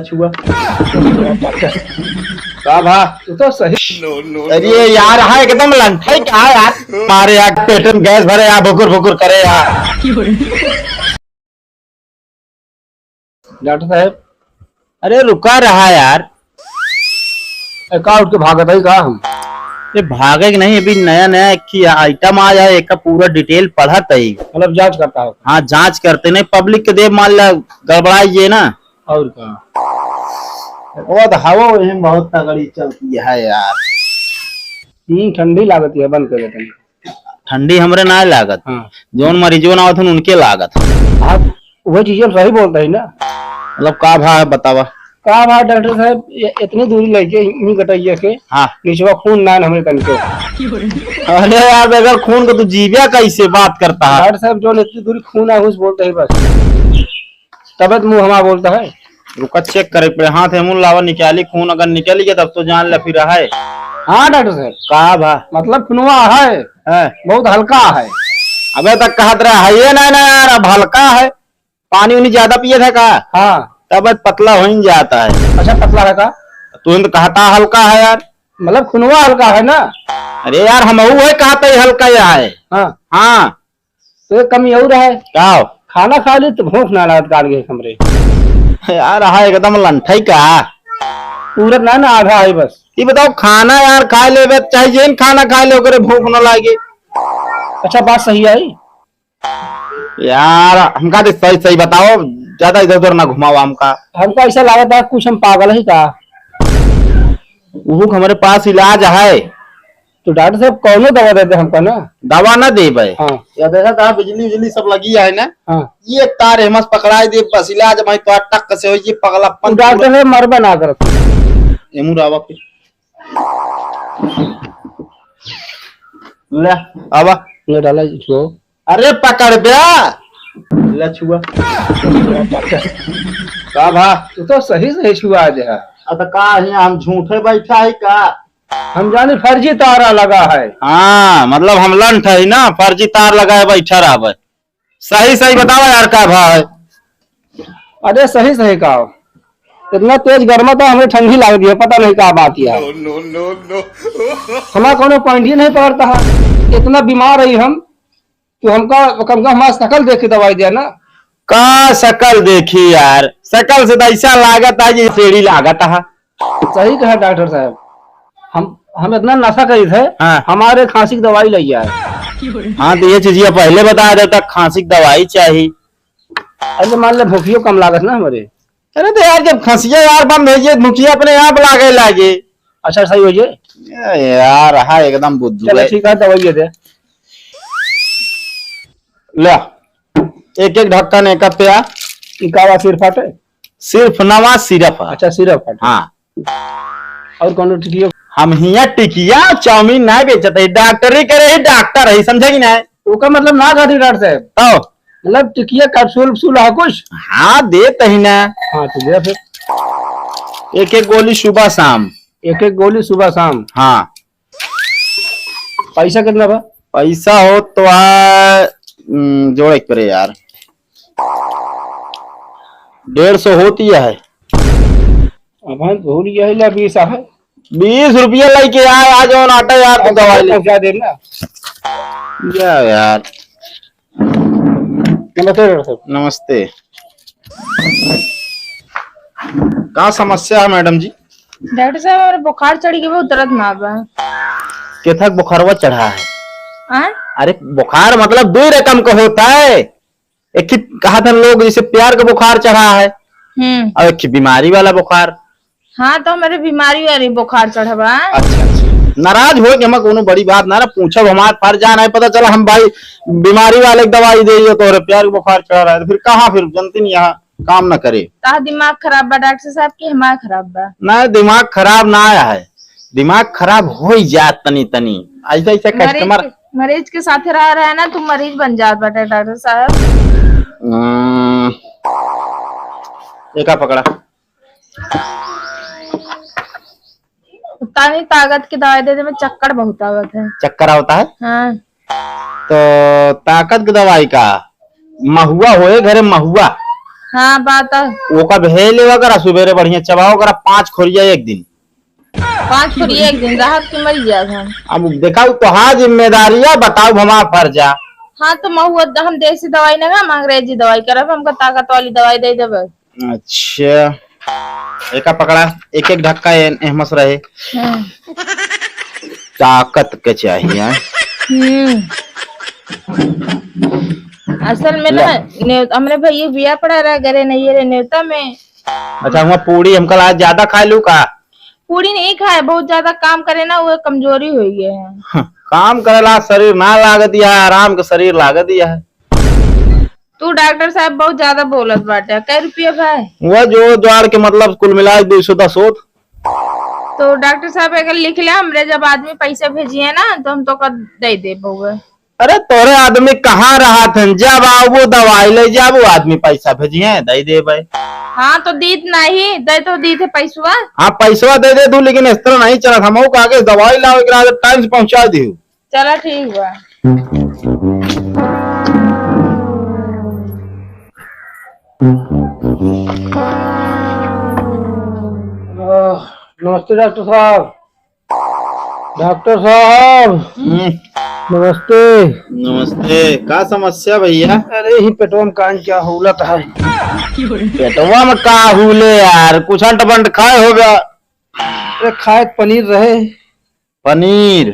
छुआ का भा तू तो सही। अरे यार हाँ एकदम लंठा क्या यार, मारे यार पेट में गैस भरे यार, भुकुर भुकुर करे यार। डॉक्टर साहब अरे रुका रहा यार, का उठ के भागत है का हम? ये भागे कि नहीं, अभी नया नया एक आइटम आया है, एक पूरा डिटेल पढ़ा तई, मतलब जांच करता है। हाँ जांच करते नहीं, पब्लिक के दे मान ला गड़बड़ाइए ना। और का वो हवा बहुत तगड़ी चलती है यार। ठंडी लागत है, बंद कर देते। ठंडी हमरे ना लागत, हाँ। जोन मरीजों ना होते उनके लागत। आप वही चीजें सही बोलते है ना, मतलब का भाव बतावा का भाव? डॉक्टर साहब इतनी दूरी लेके कटाइए के, हाँ निचवा खून ना हमें कन के। अरे यार बगैर खून को तो जीविया कैसे बात करता है? डॉक्टर साहब जो इतनी दूरी खून है उस बोलते है बस, तबत मुंह हमारा बोलता है। रुका चेक करे पड़े, हाथ है मुंह लावा निकाली, खून अगर निकल गया तब तो जान ले फिर है। हाँ डॉक्टर साहब का भा मतलब खुनवा है बहुत हल्का है। अबे तक कहत रहा है ये ना यार, अब हल्का है, पानी उन्हीं ज्यादा पिए थे का? हाँ तब पतला हो ही जाता है। अच्छा पतला है का? तू तो कहता हल्का है यार, मतलब खुनवा हल्का है ना? अरे यार हम वही कहते है हल्का या है। हाँ हाँ तो कमी और है क्या? खाना खा ली तो भूख ना लागत काट गए कमरे यार। हाँ एकदम लंठई का पूरा ना आधा है बस। ये बताओ खाना यार खा ले चाहिए, खाना खा ले करे भूख न लागे। अच्छा बात सही है यार, हमका तो सही सही बताओ, ज्यादा इधर उधर ना घुमाओ हमका। हमको ऐसा लगा था कुछ हम पागल ही का। वो हमारे पास इलाज है, तो डॉक्टर साहब कौन दवा देते हमको ना? दवा ना दे भाई, हाँ या देखा था बिजली बिजली सब लगी है ना, हाँ ये एक तार है मस्त पकड़ाई दे बस, इलाज भाई तो टक से हो ये पगलापन। डॉक्टर साहब मरबा ना कर एमुरावा पे ले आवा ये डाला छुओ। अरे पकड़ बया ले छुआ का भा तू तो सही सही छुआ दे। अब का हम झूठे बैठा है का? हम जाने फर्जी तारा लगा है। हाँ मतलब हम लंठ है ना, फर्जी तार लगा है बैठा रहा। सही सही बताओ यार का भाव है? अरे सही सही कहो, इतना तेज गर्मा तो हमें ठंडी लग रही है, पता नहीं क्या बात है। हमारा कोनो पॉइंट ही नहीं पड़ता है, इतना बीमार है हम, तो हमका हमारा शकल देख के दवाई दिया ना। का शकल देखी यार, शकल से तो ऐसा लागत है ये सीढ़ी लागत है। सही कहा डॉक्टर साहब, हम इतना नशा करी थे, हाँ। हमारे खांसी की दवाई लगी है। हाँ तो ये चीज पहले बता देता, खांसी की दवाई चाहिए। अरे मान ले भूखियो कम लागत ना हमारे। अरे तो यार जब खांसिया यार बंद हो जाए भूखिया अपने आप लागे। अच्छा सही हो जाए यार। हाँ एकदम बुद्धू। चलो ठीक है दवाई दे ले, एक एक ढक्कन एक पे इकावा सिर्फ हटे, सिर्फ नवा सिर्फ। अच्छा सिर्फ हटे हाँ। और कौन टिकिया? हम हिया टिकिया चाउमीन ना बेचते, डॉक्टरी करे ही डॉक्टर है, समझेगी ना? उसका मतलब ना खाती डॉक्टर साहब तो मतलब टिकिया कैप्सूल है कुछ? हाँ देते ही ना। हाँ तो दे फिर एक एक गोली सुबह शाम, एक एक गोली सुबह शाम। हाँ पैसा कितना बा? पैसा हो तो जोड़ एक करे यार 150 होती है। अब हो लिया है 20 है, 20 रुपया लेके आ जाओ नाटा यार, तो दवाई पहुंचा देना यार। नमस्ते। नमस्ते, क्या समस्या है मैडम जी? डॉक्टर साहब हमारे बुखार चढ़ी के बहुत दर्द ना बा। केथा बुखारवा चढ़ा है? अरे बुखार मतलब दो रकम का होता है, एक कहा था लोग जैसे प्यार का बुखार चढ़ा है और एक बीमारी वाला बुखार। हाँ तो हमारे बीमारी वाली बुखार चढ़ा बा। अच्छा नाराज हो कि हम कोनो बड़ी बात ना पूछब, हमारे पास जाना है, पता चला हम भाई बीमारी वाले दवाई दे तो प्यार का बुखार चढ़ रहा है, फिर कहाँ फिर जनती नहीं यहाँ काम न करे। दिमाग खराब बा डॉक्टर साहब की? हमारा खराब बा ना, दिमाग खराब ना आया है, दिमाग खराब हो जात तनी तनी ऐसा ऐसा कस्टमर मरीज के साथ रहा है ना, तुम मरीज बन जात बाटे डॉक्टर साहब। एका पकड़ा उतानी ताकत की दवाई देने में चक्कर बहुत आवत है। चक्कर आता है? हाँ तो ताकत की दवाई का महुआ होए घरे, महुआ हाँ बात वो का भेज लेवा करा सुबेरे बढ़िया चबाओ करा 5 खोरिया एक दिन। 5 खोरी एक दिन राहत के मर गया था। अब देखा तो हाँ जिम्मेदारी है, बताओ हमारा फर्जा। हाँ तो हम देसी दवाई ना अंग्रेजी दवाई करब, हमको ताकत वाली दवाई दे देबे। अच्छा एक पकड़ा, एक एक ढक्का एहमस रहे। ताकत के चाहिए। असल में ना हमरे भैया बिया पड़ा रहा घरे नहीं रे न्योता में। अच्छा वहाँ पूरी हमकल आज ज्यादा खा लू का? पूरी नहीं खाए, बहुत ज्यादा काम करे ना वो कमजोरी हो गए है। काम करेला शरीर ना लाग दिया है, आराम के शरीर लाग दिया है। तू डॉक्टर साहब बहुत ज्यादा बोलत बाटे। कै रुपया भाई? वह जो द्वार के मतलब कुल मिला 210 होत। तो डॉक्टर साहब अगर लिख ले हमरे जब आदमी पैसे भेजिए ना तो हम तो कर दे दे बहुए। अरे तोरे आदमी कहाँ रहा थे, जब आओ वो दवाई ले जाओ, वो आदमी पैसा भेजिए दे दे भाई। हाँ तो दीद नहीं दे तो दी थे पैसवा। हाँ पैसवा दे दे तू, लेकिन इस तरह नहीं चला। हम आगे दवाई लाओ टाइम से पहुंचा दी। चला ठीक बा। नमस्ते डॉक्टर साहब। डॉक्टर साहब नमस्ते। नमस्ते, का समस्या भैया? अरे ही पेटवा में कान क्या हुलत है। पेटवा में का हुले यार, कुछ अंट बंट खाए हो गया? अरे खाए पनीर रहे। पनीर?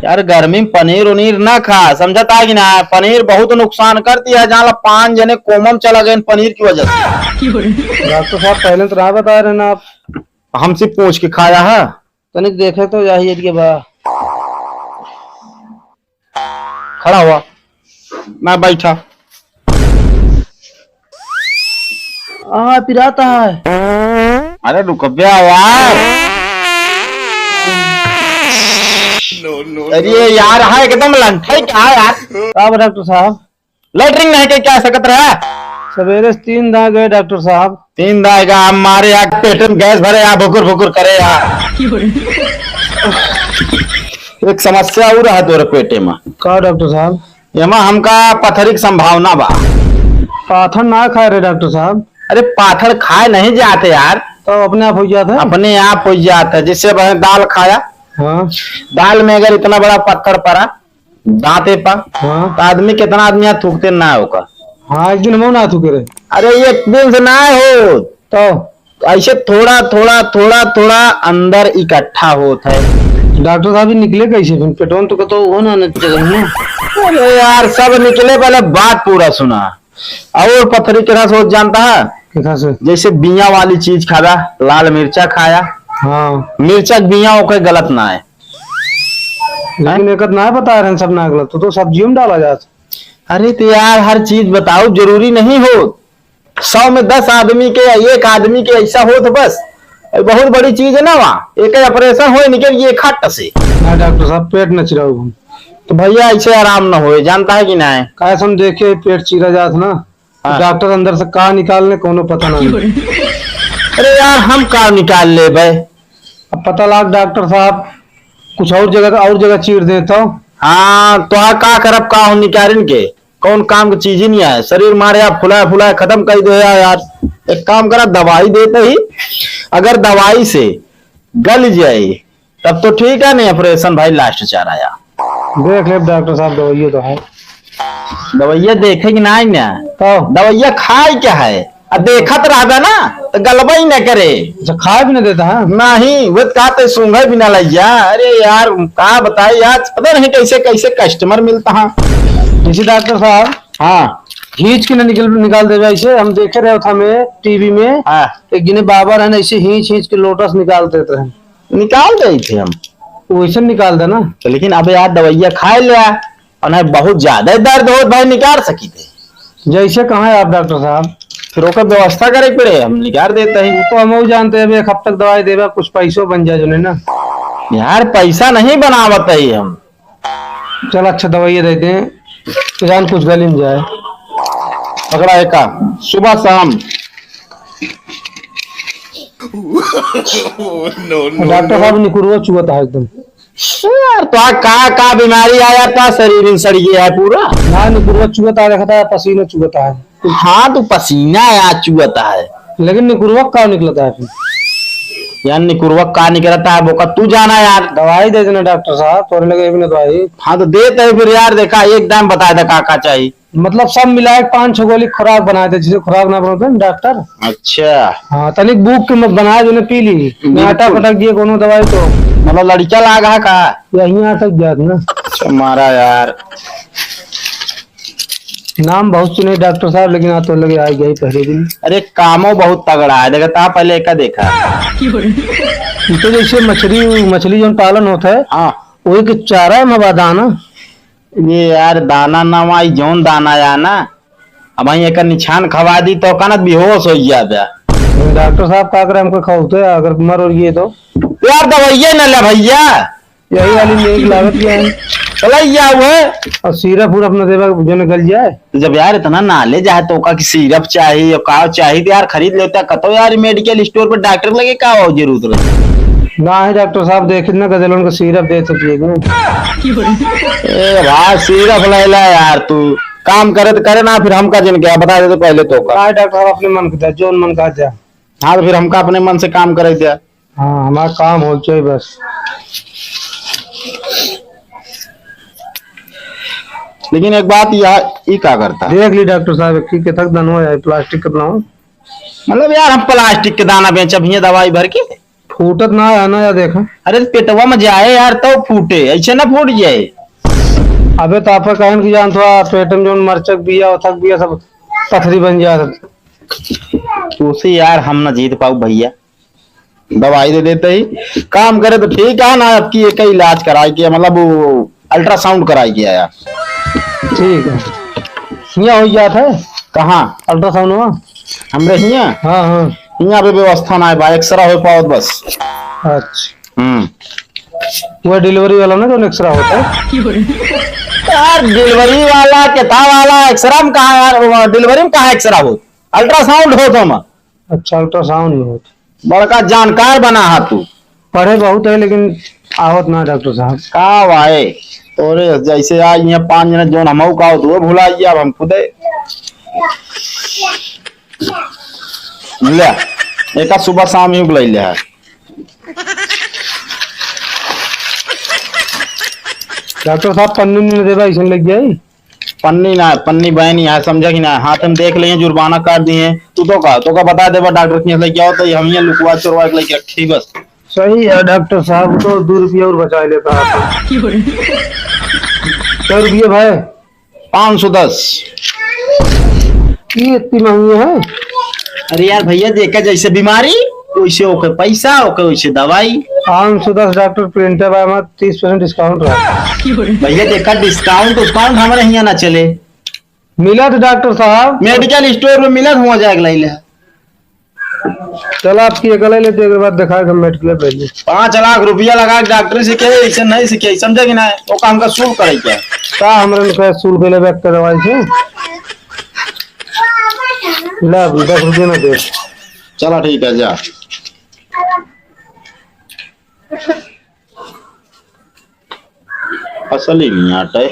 यार गर्मी में पनीर उनीर ना खा, समझता कि ना? पनीर बहुत नुकसान करती है, जहाँ 5 जने कोमम चला गए पनीर की वजह से। डॉक्टर साहब पहले तो रहा बता रहे ना आप। हमसे पूछ के खाया है? तनिक देखे तो यही के बा। खड़ा हुआ, मैं बैठा। पिराता है। अरे रुक गया यार। अरे यार हाँ एकदम लंठे क्या यार। अब डॉक्टर साहब लेटरिंग नहीं के क्या सकत रहा? सवेरे 3 दाए गए डॉक्टर साहब। 3 दाएगा हमारे यहाँ पेट में गैस भरे यहाँ भुकुर भुकुर करे यार। एक समस्या और है तोरे पेटे में। का डॉक्टर साहब? एमा हमका पथरी की संभावना बा। पाथर ना खाए रहे डॉक्टर साहब। अरे पाथर खाए नहीं जाते यार, तो अपने आप हो जाता है। अपने आप हो जाता है। जिससे दाल खाया, हाँ दाल में अगर इतना बड़ा पत्थर पड़ा दांते पर, हाँ तो आदमी कितना आदमी यहाँ थूकते ना होगा। हाँ एक दिन हम ना थूके रहे। अरे एक दिन से ना हो तो ऐसे थोड़ा थोड़ा थोड़ा थोड़ा अंदर इकट्ठा होता है। डॉक्टर साहब निकले कैसे फिर? पेटोन तो कतो हो ना जगह। अरे यार सब निकले, पहले बात पूरा सुना। और पथरी के रस हो जानता है? से? जैसे बिया वाली चीज खाया, लाल मिर्चा खाया। हाँ मिर्चा बिया ओके गलत ना है, लेकिन एक ना बता रहे हैं सब ना गलत तो सब्जियों में डाला जाता। अरे तो यार हर चीज बताओ, जरूरी नहीं हो। 100 में 10 आदमी के या 1 आदमी के ऐसा हो तो बस बहुत बड़ी चीज है ना। वहाँ एक ऑपरेशन हो निकल ये खट से। हाँ डॉक्टर साहब पेट न चिराओ। तो भैया ऐसे आराम ना हो, जानता है कि ना है? काय हम देखे पेट चीरा जात ना। हाँ। डॉक्टर अंदर से का निकालने कोनो पता नहीं। अरे यार हम का निकाल ले भाई। अब पता लाग डॉक्टर साहब कुछ और जगह चीर देता हूँ। हाँ तो का करब का हो निकारिन के कौन काम की चीज ही नहीं है। शरीर मारे आप फुलाया फुलाया खत्म कर दो यार। एक काम करा, दवाई देते ही अगर दवाई से गल जाए तब तो ठीक है, नहीं ऑपरेशन भाई लास्ट चारा यार। देख ले डॉक्टर साहब दवाइया तो है। दवाइया देखे कि नहीं ना? तो दवाइया खाए क्या है? देखत रहा ना तो गलबा ही न करे। अच्छा खाए भी नहीं देता है? नहीं वो कहते सूंघे भी ना लैया। अरे यार का बताए यार, पता नहीं कैसे कैसे कस्टमर मिलता है। जैसे डॉक्टर साहब हाँ खींच के निकाल दे ऐसे हम देखे रहे था में टीवी में। हाँ एक जिन्हें बाबा रहने ऐसे खींच के लोटस निकाल देते हैं। निकाल गई थी हम, वैसे निकाल देना। तो लेकिन अब यार दवाइया खाए लिया और नहीं बहुत ज्यादा दर्द हो भाई निकाल सकी थे। जैसे कहाँ है आप डॉक्टर साहब? फिर ओकर व्यवस्था करे पड़े, हम निकाल देते हैं। तो हम जानते हैं एक हफ्ते तक दवाई देगा कुछ पैसों बन जाए जो नहीं ना। यार पैसा नहीं बनावत है हम। चल अच्छा दवाई दे दें किसान कुछ गली में जाए। पकड़ा है का सुबह शाम। डॉक्टर साहब निकुरवा चुहता है एकदम। यार तो का बीमारी आया था, शरीर सड़ गया है पूरा। ना निकुरवा चुहता देखा था, पसीना चुहता है। हाँ तो पसीना यार चुहता है लेकिन निकुरवक का निकलता है फिर। यार निकुरवक का निकलता है बोका तू जाना यार। दवाई दे देना डॉक्टर साहब, तोड़ने लगे भी ना दवाई। हाँ तो देते है फिर यार, देखा एकदम बता दे का चाहिए। मतलब सब मिला के 5-6 गोली खुराक बनाए थे, जिसे खुराक ना बनाते ना डॉक्टर। अच्छा हाँ तनिक भूख के मत बनाए, जो पी ली आटा पटक दिए कोनो दवाई तो मतलब लड़का लागा का यही अटक जात ना। मारा यार। नाम बहुत सुने डॉक्टर साहब, लेकिन आज तो लगे आई गई पहले दिन। अरे कामो बहुत तगड़ा है, देखा था पहले का देखा। तो जैसे मछली जो पालन होता है, हाँ वही के चारा में दाना। ये यार दाना ना आई जौन दाना या ना, अब वही एक निछान खवा दी तो कनक बेहोश हो जाता। डॉक्टर साहब का अगर हमको खाते अगर मर और ये तो यार दवाइये न ले भैया, यही वाली मेरी लागत क्या है। चला हुए और सिरप पूरा अपना देवा जो निकल जाए। तो जब यार इतना नाले जाए तो का सिरप चाहिए और का चाहिए तो यार खरीद लेता कतो यार मेडिकल स्टोर पर डॉक्टर लगे का हो जरूरत रहे ना है डॉक्टर साहब, देखे ना गजलों का सिरप दे सकिए। ए भाई सिरप ले ला यार, तू काम करे तो करे ना, फिर हमका जिन क्या बता दे तो पहले तो का। हाँ डॉक्टर साहब अपने मन का जो मन का जा। हाँ तो फिर हमका अपने मन से काम करे दिया। हाँ हमारा काम हो चाहिए बस। लेकिन एक बात यार ये क्या करता है? देख ली डॉक्टर साहब के तक दनो है प्लास्टिक कितना हो। मतलब यार हम प्लास्टिक के दाना बेच भी दवाई भर के फूटत ना है ना या देखा। अरे पेटवा में जाए यार तो फूटे, ऐसे ना फूट जाए। अबे तो आप कहन की जान थोड़ा पेट में जो मरचक बिया थक बिया सब पथरी बन जाता। उसे यार हम न जीत पाऊ भैया, दवाई दे देते ही काम करे तो ठीक है ना। आपकी एक इलाज कराई के मतलब वो अल्ट्रासाउंड कराई गया यार। ठीक है यहाँ हो जाता है। कहाँ अल्ट्रासाउंड हुआ हमरे हिया? हाँ हाँ यहाँ पे व्यवस्था ना है भाई, एक्सरा हो पाओ बस। अच्छा वो डिलीवरी वाला ना जो एक्सरा होता है। यार डिलीवरी वाला किता वाला एक्सरा में कहा यार, डिलीवरी में कहा एक्सरा हो, अल्ट्रासाउंड हो तुम। अच्छा अल्ट्रासाउंड नहीं होता। बड़का जानकार बना है तू। पढ़े बहुत है लेकिन आवत ना डॉक्टर साहब। का वाए तोरे जैसे आज यहाँ 5 जन जो हम का हो भुला अब हम खुदे ले एक सुबह शाम ही बुला ले है। डॉक्टर साहब पन्नी नहीं देवा ऐसा लग जाए। पन्नी ना पन्नी बहन यहाँ समझा कि ना, हाथ हम देख लिए जुर्माना काट दिए। तू तो का बता दे डॉक्टर के लेके आओ तो हम यहाँ लुकवा चुरवा के लेके रखी बस। सही है डॉक्टर साहब, तो 2 रुपया और बचा लेता है। 100 रुपये भाई 510 ये इतनी महंगी है। अरे यार भैया देखा जैसे बीमारी वैसे ओके पैसा, ओके वैसे दवाई। 510 डॉक्टर प्रिंटर बाय में 30% डिस्काउंट रहा। भैया देखा डिस्काउंट डिस्काउंट हमारे यहाँ ना चले। मिला तो डॉक्टर साहब मेडिकल स्टोर में मिला हो जाएगा ले। चलो आपकी एक लेते एक बार दिखा के मेडिकल पहले 5 लाख रुपया लगा के डॉक्टर सीखे ऐसे नहीं सीखे समझे कि ना, वो काम का शुल्क करे क्या का हमरे का सूल के ले के दवाई से ला 10 रुपये ना दे। चला ठीक है जा। असल ही नहीं आता है।